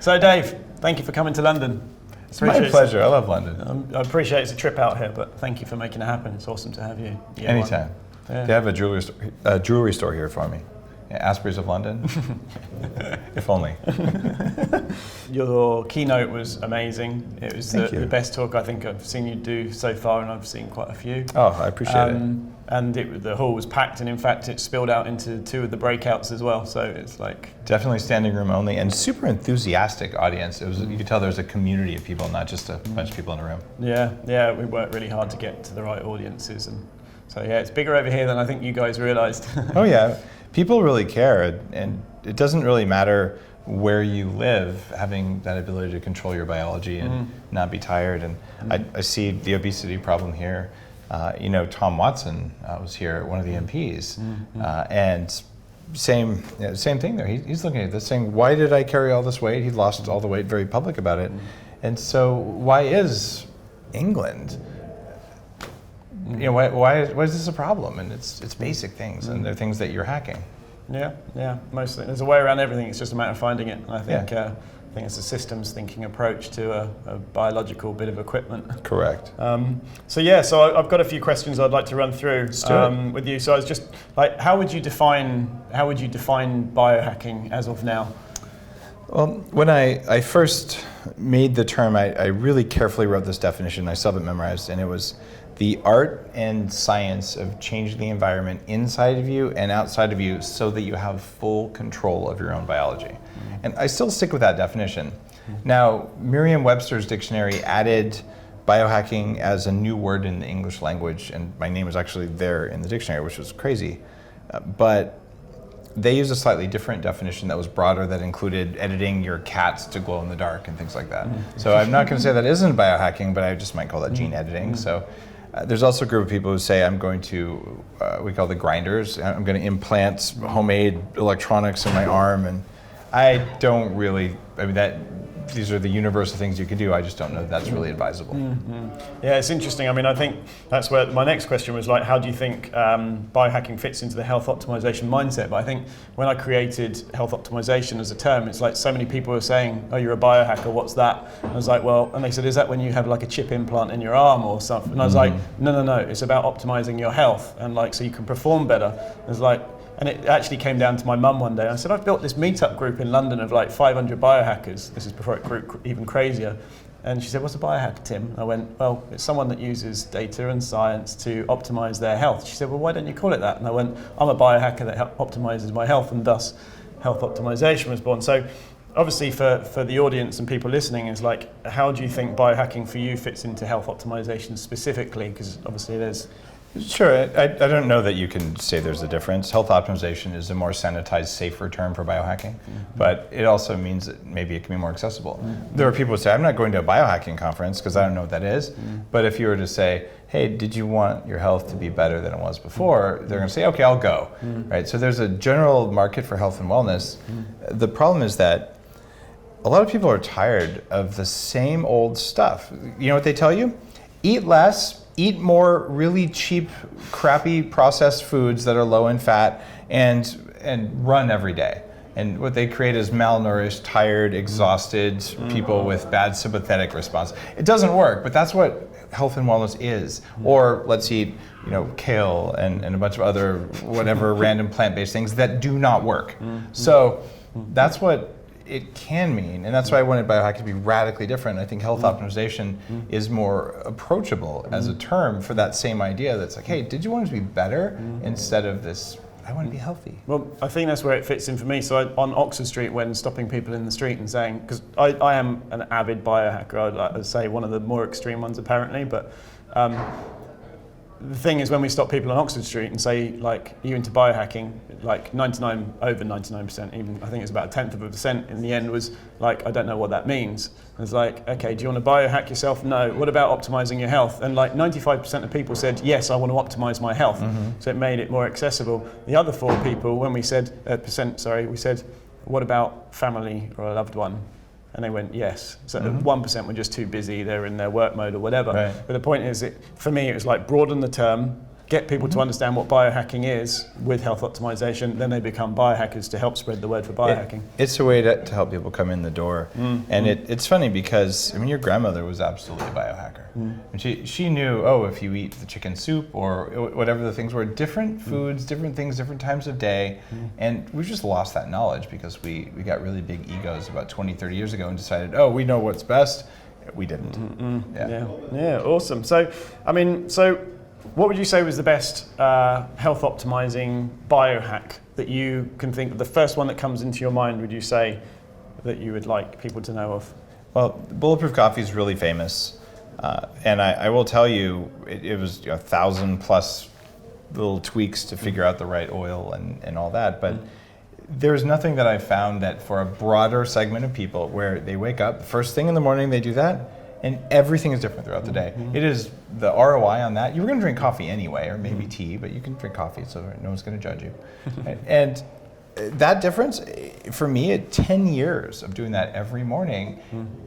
So Dave, thank you for coming to London. It's my pleasure. I love London. I appreciate it's a trip out here, but thank you for making it happen. It's awesome to have you. Anytime. Yeah. They have a jewelry store here for me. Asprey's of London. If only. Your keynote was amazing. It was the best talk I think I've seen you do so far, and I've seen quite a few. Oh, I appreciate it. And the hall was packed, and in fact it spilled out into two of the breakouts as well, so it's like... Definitely standing room only, and super enthusiastic audience. It was, you could tell there was a community of people, not just a bunch of people in a room. Yeah, we worked really hard to get to the right audiences, and so yeah, it's bigger over here than I think you guys realized. Oh yeah, people really care, and it doesn't really matter where you live, having that ability to control your biology and not be tired. And I see the obesity problem here. Tom Watson was here, one of the MPs, and same thing there. He's looking at this saying, why did I carry all this weight? He lost all the weight, very public about it. And so why is England, why is this a problem? And it's basic things, and they're things that you're hacking. Yeah, mostly. There's a way around everything. It's just a matter of finding it. And I think it's a systems thinking approach to a biological bit of equipment. Correct. So I've got a few questions I'd like to run through with you. So I was just like, how would you define biohacking as of now? Well, when I first made the term, I really carefully wrote this definition. I still have it memorized, and it was the art and science of changing the environment inside of you and outside of you so that you have full control of your own biology. And I still stick with that definition. Now, Merriam-Webster's dictionary added biohacking as a new word in the English language, and my name is actually there in the dictionary, which was crazy. But they used a slightly different definition that was broader, that included editing your cats to glow in the dark and things like that. So I'm not going to say that isn't biohacking, but I just might call that gene editing. So there's also a group of people who say, I'm going to, we call the grinders, I'm going to implant homemade electronics in my arm, and I don't really, these are the universal things you can do. I just don't know that that's really advisable. Yeah, it's interesting. I think that's where my next question was, like, how do you think biohacking fits into the health optimization mindset? But I think when I created health optimization as a term, it's like so many people are saying, oh, you're a biohacker, what's that? And I was like, well, and they said, is that when you have like a chip implant in your arm or something? And I was like, no, it's about optimizing your health, and like, so you can perform better. It was like, and it actually came down to my mum one day. And I said, I've built this Meetup group in London of like 500 biohackers. This is before it grew even crazier. And she said, what's a biohacker, Tim? And I went, well, it's someone that uses data and science to optimize their health. She said, well, why don't you call it that? And I went, I'm a biohacker that optimizes my health, and thus health optimization was born. So obviously for the audience and people listening, is like, how do you think biohacking for you fits into health optimization specifically? Because obviously there's... Sure, I don't know that you can say there's a difference. Health optimization is a more sanitized, safer term for biohacking, but it also means that maybe it can be more accessible. There are people who say, I'm not going to a biohacking conference because I don't know what that is, but if you were to say, hey, did you want your health to be better than it was before? They're going to say, okay, I'll go, right? So there's a general market for health and wellness. The problem is that a lot of people are tired of the same old stuff. You know what they tell you? Eat less, eat more really cheap, crappy processed foods that are low in fat, and run every day. And what they create is malnourished, tired, exhausted people with bad sympathetic response. It doesn't work, but that's what health and wellness is. Or let's eat, kale and a bunch of other whatever random plant-based things that do not work. So that's what it can mean, and that's why I wanted biohacking to be radically different. I think health optimization is more approachable as a term for that same idea. That's like, hey, did you want it to be better instead of this, I want to be healthy? Well, I think that's where it fits in for me. So on Oxford Street, when stopping people in the street and saying, because I am an avid biohacker, I'd like to say one of the more extreme ones apparently, but the thing is, when we stop people on Oxford Street and say, like, are you into biohacking? Like over 99%, even I think it's about 0.1% in the end, was like, I don't know what that means. It's like, okay, do you want to biohack yourself? No. What about optimizing your health? And like 95% of people said, yes, I want to optimize my health. So it made it more accessible. The other 4 people, when we said, we said, what about family or a loved one? And they went, yes. So 1% were just too busy, they're in their work mode or whatever. Right. But the point is, for me, it was like broaden the term, get people to understand what biohacking is with health optimization, then they become biohackers to help spread the word for biohacking. It's a way to help people come in the door. And it's funny because, I mean, your grandmother was absolutely a biohacker. And she knew, if you eat the chicken soup or whatever the things were, different foods, different things, different times of day. And we just lost that knowledge because we got really big egos about 20, 30 years ago and decided, we know what's best. We didn't. Yeah, awesome. So, I mean, what would you say was the best health optimizing biohack that you can think of? The first one that comes into your mind, would you say that you would like people to know of? Well, Bulletproof Coffee is really famous. And I will tell you, it was 1,000 plus little tweaks to figure out the right oil and all that. But there's nothing that I've found that for a broader segment of people where they wake up, the first thing in the morning they do that, and everything is different throughout the day. It is the ROI on that. You were going to drink coffee anyway, or maybe tea, but you can drink coffee, so no one's going to judge you. And that difference, for me, at 10 years of doing that every morning,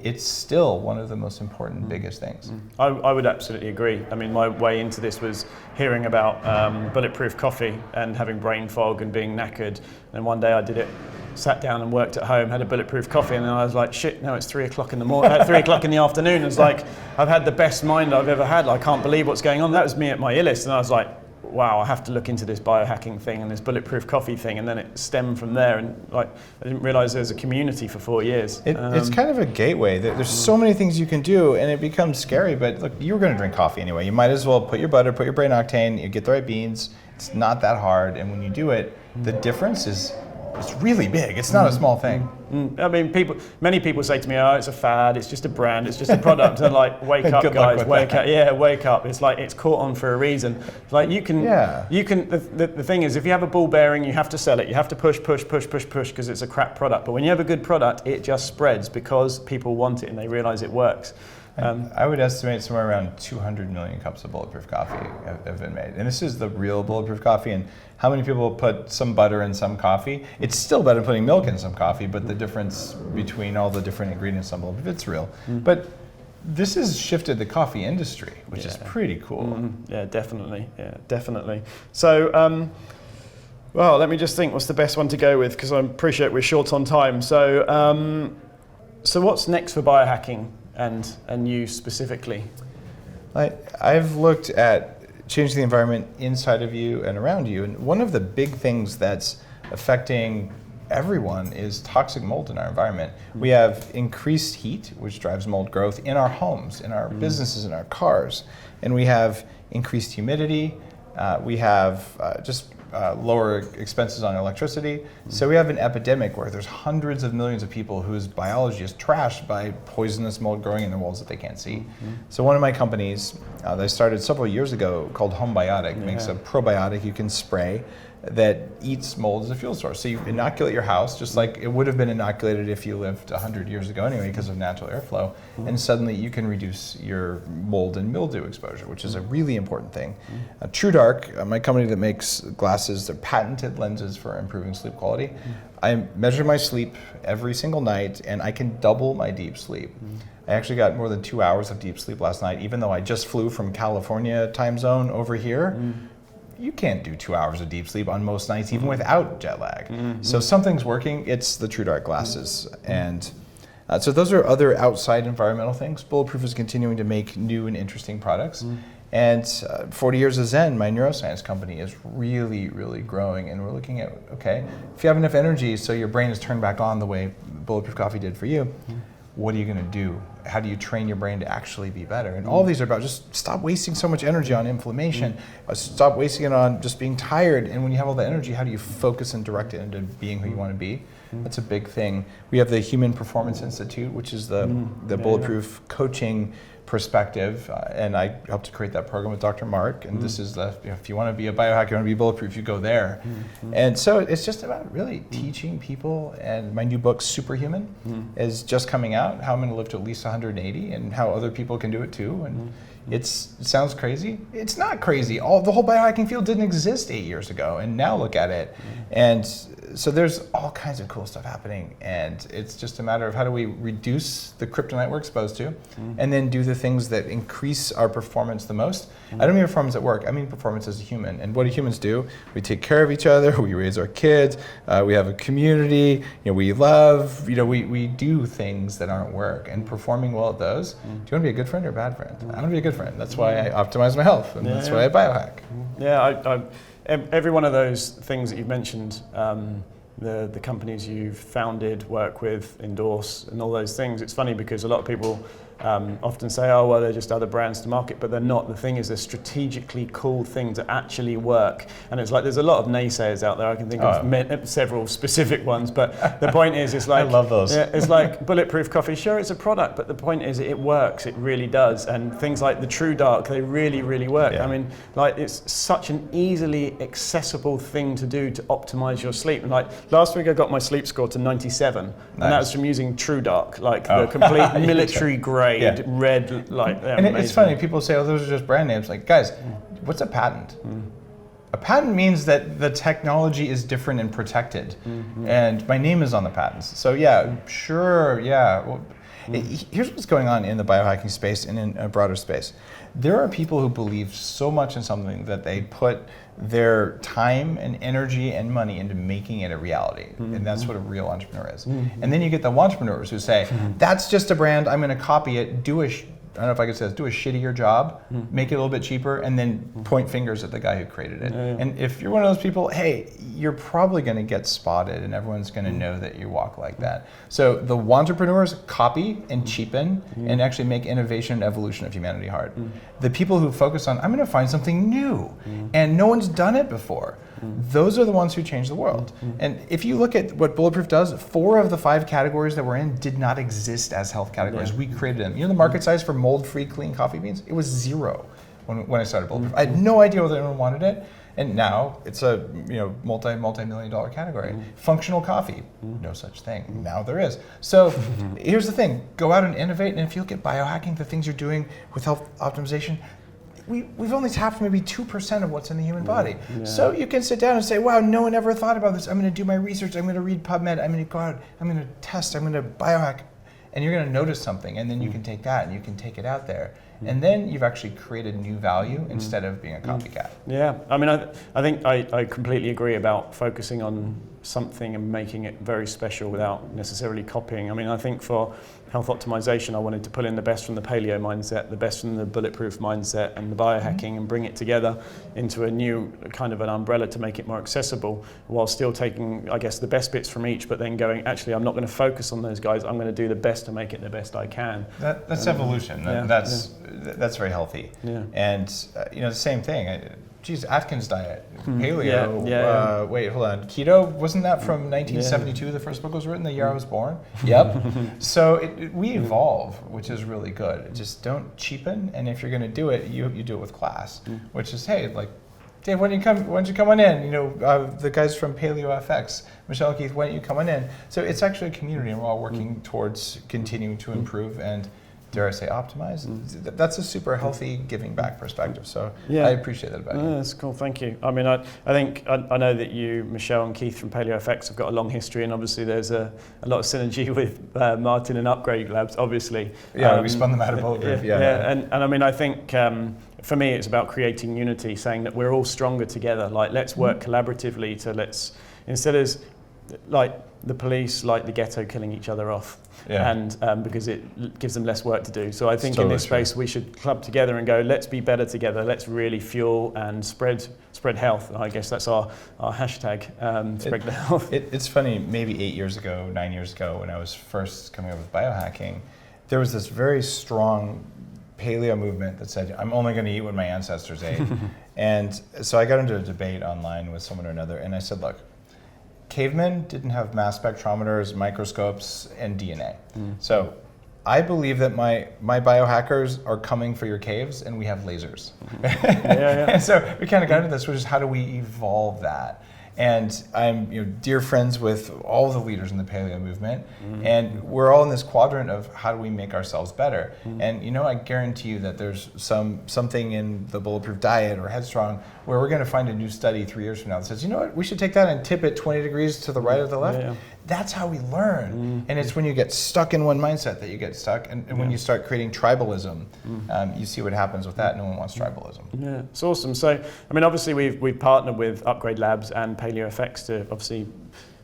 it's still one of the most important, biggest things. I would absolutely agree. I mean, my way into this was hearing about Bulletproof Coffee and having brain fog and being knackered. And one day I did it, sat down and worked at home, had a Bulletproof Coffee, and then I was like, shit, no, it's 3 o'clock in the morning, 3 o'clock in the afternoon. It's like, I've had the best mind I've ever had. I can't believe what's going on. That was me at my illest, and I was like, wow, I have to look into this biohacking thing and this Bulletproof Coffee thing, and then it stemmed from there. And like, I didn't realize there was a community for 4 years. It's kind of a gateway. There's so many things you can do, and it becomes scary. But look, you were going to drink coffee anyway. You might as well put your butter, put your brain octane, you get the right beans. It's not that hard, and when you do it, the difference is really big. It's not a small thing. I mean, many people say to me, it's a fad, it's just a brand, it's just a product. And like, wake up, guys, wake up. Yeah, wake up. It's like, it's caught on for a reason. Like you can, the thing is, if you have a ball bearing, you have to sell it. You have to push, because it's a crap product. But when you have a good product, it just spreads because people want it and they realize it works. I would estimate somewhere around 200 million cups of Bulletproof Coffee have been made. And this is the real Bulletproof Coffee. And how many people put some butter in some coffee? It's still better than putting milk in some coffee, but the difference between all the different ingredients on Bulletproof, it's real. But this has shifted the coffee industry, which is pretty cool. Yeah, definitely. So, well, let me just think what's the best one to go with, because I appreciate we're short on time. So, so what's next for biohacking? And you specifically? I've looked at changing the environment inside of you and around you, and one of the big things that's affecting everyone is toxic mold in our environment. We have increased heat, which drives mold growth in our homes, in our businesses, in our cars, and we have increased humidity. We have lower expenses on electricity. So we have an epidemic where there's hundreds of millions of people whose biology is trashed by poisonous mold growing in the walls that they can't see. So one of my companies that I started several years ago called Homebiotics makes a probiotic you can spray that eats mold as a fuel source. So you inoculate your house just like it would have been inoculated if you lived 100 years ago anyway because of natural airflow. And suddenly you can reduce your mold and mildew exposure, which is a really important thing. TrueDark, my company that makes glasses, they're patented lenses for improving sleep quality. I measure my sleep every single night and I can double my deep sleep. I actually got more than 2 hours of deep sleep last night, even though I just flew from California time zone over here. You can't do 2 hours of deep sleep on most nights, even without jet lag. So something's working. It's the TrueDark glasses. And so those are other outside environmental things. Bulletproof is continuing to make new and interesting products. And 40 Years of Zen, my neuroscience company, is really, really growing. And we're looking at, okay, if you have enough energy so your brain is turned back on the way Bulletproof Coffee did for you, what are you going to do? How do you train your brain to actually be better? And all these are about just stop wasting so much energy on inflammation, stop wasting it on just being tired. And when you have all the energy, how do you focus and direct it into being who you want to be? That's a big thing. We have the Human Performance Institute, which is the Bulletproof coaching perspective, and I helped to create that program with Dr. Mark, and this is the, if you want to be a biohacker, you want to be bulletproof, you go there. And so it's just about really teaching people, and my new book, Superhuman, is just coming out, how I'm going to live to at least 180, and how other people can do it too. And it sounds crazy. It's not crazy. The whole biohacking field didn't exist 8 years ago, and now look at it. And so there's all kinds of cool stuff happening, and it's just a matter of how do we reduce the kryptonite we're exposed to, and then do the things that increase our performance the most. I don't mean performance at work, I mean performance as a human. And what do humans do? We take care of each other, we raise our kids, we have a community, we love, we do things that aren't work, and performing well at those. Do you want to be a good friend or a bad friend? I want to be a good friend. That's why I optimize my health, and that's why I biohack. Yeah, every one of those things that you've mentioned, the companies you've founded, work with, endorse, and all those things, it's funny because a lot of people often say, oh, well, they're just other brands to market, but they're not. The thing is, they're strategically cool things that actually work. And it's like, there's a lot of naysayers out there. I can think of several specific ones, but the point is, it's like, I love those. Yeah, it's like Bulletproof Coffee. Sure, it's a product, but the point is, it works. It really does. And things like the True Dark, they really, really work. Yeah. I mean, like, it's such an easily accessible thing to do to optimize your sleep. And like, last week I got my sleep score to 97, and that was from using True Dark, like the complete military grade red, like. And it's funny, people say, oh, those are just brand names. Like, guys, what's a patent? A patent means that the technology is different and protected, and my name is on the patents. So sure. Well, here's what's going on in the biohacking space and in a broader space. There are people who believe so much in something that they put their time and energy and money into making it a reality. And that's what a real entrepreneur is. And then you get the entrepreneurs who say, that's just a brand, I'm going to copy it, I don't know if I could say this, do a shittier job, make it a little bit cheaper, and then point fingers at the guy who created it. And if you're one of those people, hey, you're probably going to get spotted, and everyone's going to know that you walk like that. So the entrepreneurs copy and cheapen and actually make innovation and evolution of humanity hard. The people who focus on, I'm going to find something new, and no one's done it before. Those are the ones who change the world. And if you look at what Bulletproof does, 4 of the 5 categories that we're in did not exist as health categories. We created them. You know the market size for mold-free clean coffee beans? It was 0 when I started Bulletproof. I had no idea whether anyone wanted it. And now it's a multi-million dollar category. Functional coffee, no such thing. Now there is. So here's the thing, go out and innovate, and if you look at biohacking, the things you're doing with health optimization, we've only tapped maybe 2% of what's in the human body. So you can sit down and say, wow, no one ever thought about this. I'm going to do my research. I'm going to read PubMed. I'm going to go out. I'm going to test. I'm going to biohack. And you're going to notice something. And then you can take that and you can take it out there. And then you've actually created new value instead of being a copycat. Yeah, I mean, I think I completely agree about focusing on something and making it very special without necessarily copying. I mean, I think for health optimization, I wanted to pull in the best from the paleo mindset, the best from the bulletproof mindset, and the biohacking, and bring it together into a new kind of an umbrella to make it more accessible, while still taking, I guess, the best bits from each, but then going, actually, I'm not going to focus on those guys. I'm going to do the best to make it the best I can. That's evolution. That's very healthy. And the same thing. Atkins diet, paleo. Wait, hold on. Keto, wasn't that from 1972? The first book was written the year I was born. Yep. So we evolve, which is really good. Just don't cheapen, and if you're going to do it, you do it with class. Which is, hey, like, Dave, why don't you come on in? The guys from Paleo FX, Michelle and Keith, why don't you come on in? So it's actually a community, and we're all working towards continuing to improve and, dare I say, optimize. That's a super healthy giving back perspective. So I appreciate that about you. That's cool, thank you. I mean, I think I know that you, Michelle and Keith from Paleo FX, have got a long history, and obviously there's a lot of synergy with Martin and Upgrade Labs, obviously. Yeah, we spun them out of Bulletproof. And I mean, I think for me it's about creating unity, saying that we're all stronger together. Like, let's work collaboratively to instead of like the police, like the ghetto, killing each other off. And because it gives them less work to do. So I think in this space we should club together and go, let's be better together, let's really fuel and spread health. And I guess that's our hashtag, spread the health. It's funny, maybe 9 years ago, when I was first coming up with biohacking, there was this very strong paleo movement that said, I'm only going to eat what my ancestors ate. And so I got into a debate online with someone or another, and I said, look, cavemen didn't have mass spectrometers, microscopes, and DNA. So I believe that my biohackers are coming for your caves, and we have lasers. And so we kind of got into this, which is how do we evolve that? And I'm dear friends with all the leaders in the paleo movement, and we're all in this quadrant of how do we make ourselves better. And I guarantee you that there's something in the Bulletproof diet or Headstrong where we're going to find a new study 3 years from now that says, you know what, we should take that and tip it 20 degrees to the right or the left. Yeah. That's how we learn. And it's when you get stuck in one mindset that you get stuck. And when you start creating tribalism, you see what happens with that. No one wants tribalism. Yeah, it's awesome. So, I mean, obviously we've partnered with Upgrade Labs and PaleoFX to obviously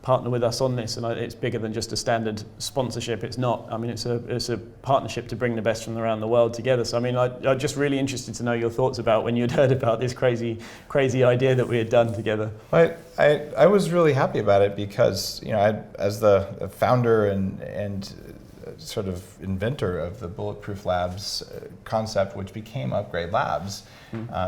partner with us on this, and it's bigger than just a standard sponsorship. It's not. I mean, it's a partnership to bring the best from around the world together. So, I mean, I'm just really interested to know your thoughts about when you'd heard about this crazy idea that we had done together. I was really happy about it because, you know, as the founder and sort of inventor of the Bulletproof Labs concept, which became Upgrade Labs,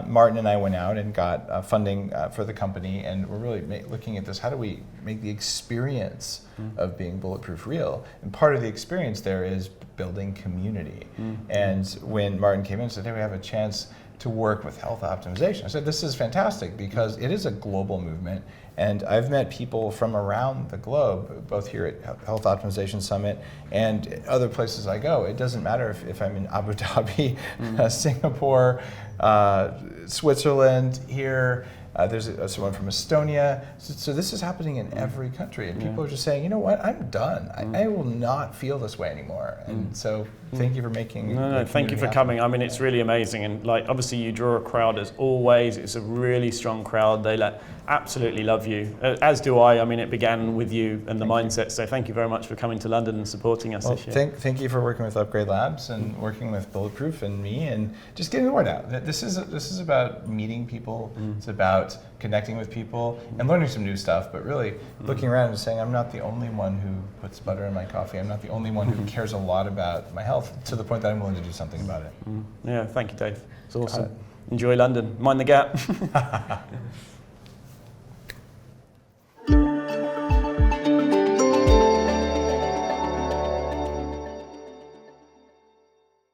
Martin and I went out and got funding for the company, and we're really looking at this. How do we make the experience of being bulletproof real? And part of the experience there is building community. And when Martin came in and said, hey, we have a chance to work with health optimization, I said, this is fantastic because it is a global movement. And I've met people from around the globe, both here at Health Optimization Summit and other places I go. It doesn't matter if I'm in Abu Dhabi, Singapore, Switzerland, here. There's someone from Estonia. So this is happening in every country. And people are just saying, you know what, I'm done. I will not feel this way anymore. And so thank you for making No, thank you for coming. I mean, it's really amazing. And like, obviously you draw a crowd as always. It's a really strong crowd. They absolutely love you, as do I. I mean, it began with you and the mindset. So thank you very much for coming to London and supporting us this year. Thank you for working with Upgrade Labs and working with Bulletproof and me, and just getting the word out. This is about meeting people. It's about connecting with people and learning some new stuff, but really looking around and saying, I'm not the only one who puts butter in my coffee. I'm not the only one who cares a lot about my health, to the point that I'm willing to do something about it. Yeah, thank you, Dave. It's awesome. Enjoy London. Mind the gap.